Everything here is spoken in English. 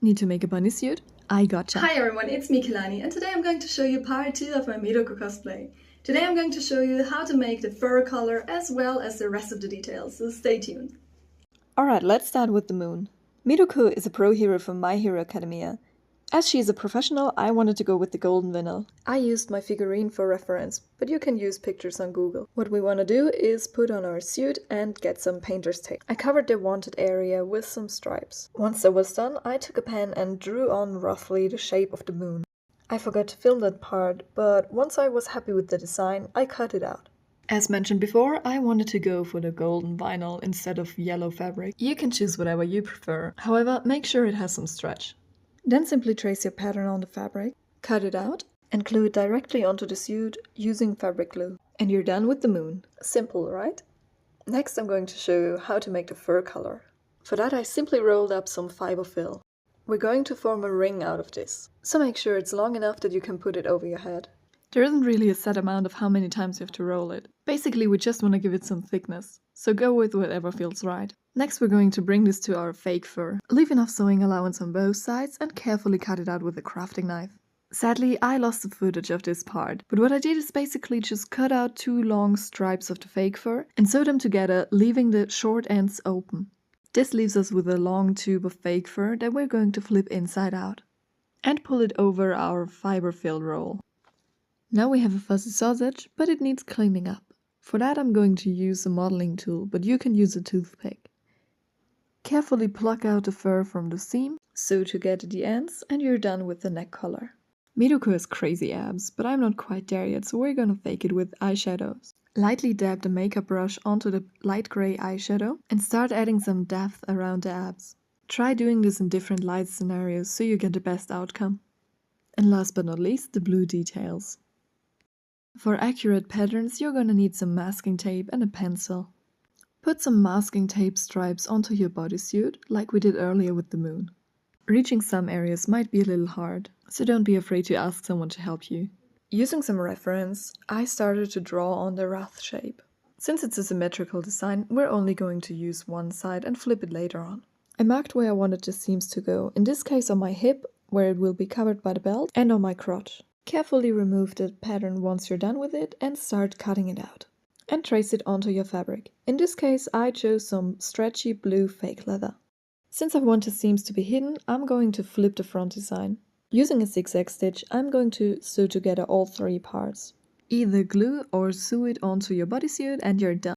Need to make a bunny suit? I gotcha. Hi everyone, it's me Kelani, and today I'm going to show you part 2 of my Miruko cosplay. Today I'm going to show you how to make the fur color as well as the rest of the details, so stay tuned. Alright, let's start with the moon. Miruko is a pro hero from My Hero Academia. As she is a professional, I wanted to go with the golden vinyl. I used my figurine for reference, but you can use pictures on Google. What we want to do is put on our suit and get some painter's tape. I covered the wanted area with some stripes. Once that was done, I took a pen and drew on roughly the shape of the moon. I forgot to film that part, but once I was happy with the design, I cut it out. As mentioned before, I wanted to go for the golden vinyl instead of yellow fabric. You can choose whatever you prefer, however, make sure it has some stretch. Then simply trace your pattern on the fabric, cut it out, and glue it directly onto the suit using fabric glue. And you're done with the moon. Simple, right? Next I'm going to show you how to make the fur color. For that I simply rolled up some fiber fill. We're going to form a ring out of this, so make sure it's long enough that you can put it over your head. There isn't really a set amount of how many times you have to roll it. Basically we just want to give it some thickness, so go with whatever feels right. Next we're going to bring this to our fake fur. Leave enough sewing allowance on both sides and carefully cut it out with a crafting knife. Sadly, I lost the footage of this part, but what I did is basically just cut out 2 long stripes of the fake fur and sew them together, leaving the short ends open. This leaves us with a long tube of fake fur that we're going to flip inside out and pull it over our fiber fill roll. Now we have a fuzzy sausage, but it needs cleaning up. For that I'm going to use a modeling tool, but you can use a toothpick. Carefully pluck out the fur from the seam, sew together the ends, and you're done with the neck collar. Miruko has crazy abs, but I'm not quite there yet, so we're gonna fake it with eyeshadows. Lightly dab the makeup brush onto the light gray eyeshadow and start adding some depth around the abs. Try doing this in different light scenarios so you get the best outcome. And last but not least, the blue details. For accurate patterns, you're gonna need some masking tape and a pencil. Put some masking tape stripes onto your bodysuit, like we did earlier with the moon. Reaching some areas might be a little hard, so don't be afraid to ask someone to help you. Using some reference, I started to draw on the wreath shape. Since it's a symmetrical design, we're only going to use one side and flip it later on. I marked where I wanted the seams to go, in this case on my hip, where it will be covered by the belt, and on my crotch. Carefully remove the pattern once you're done with it and start cutting it out. And trace it onto your fabric. In this case, I chose some stretchy blue fake leather. Since I want the seams to be hidden, I'm going to flip the front design. Using a zigzag stitch, I'm going to sew together all 3 parts. Either glue or sew it onto your bodysuit and you're done.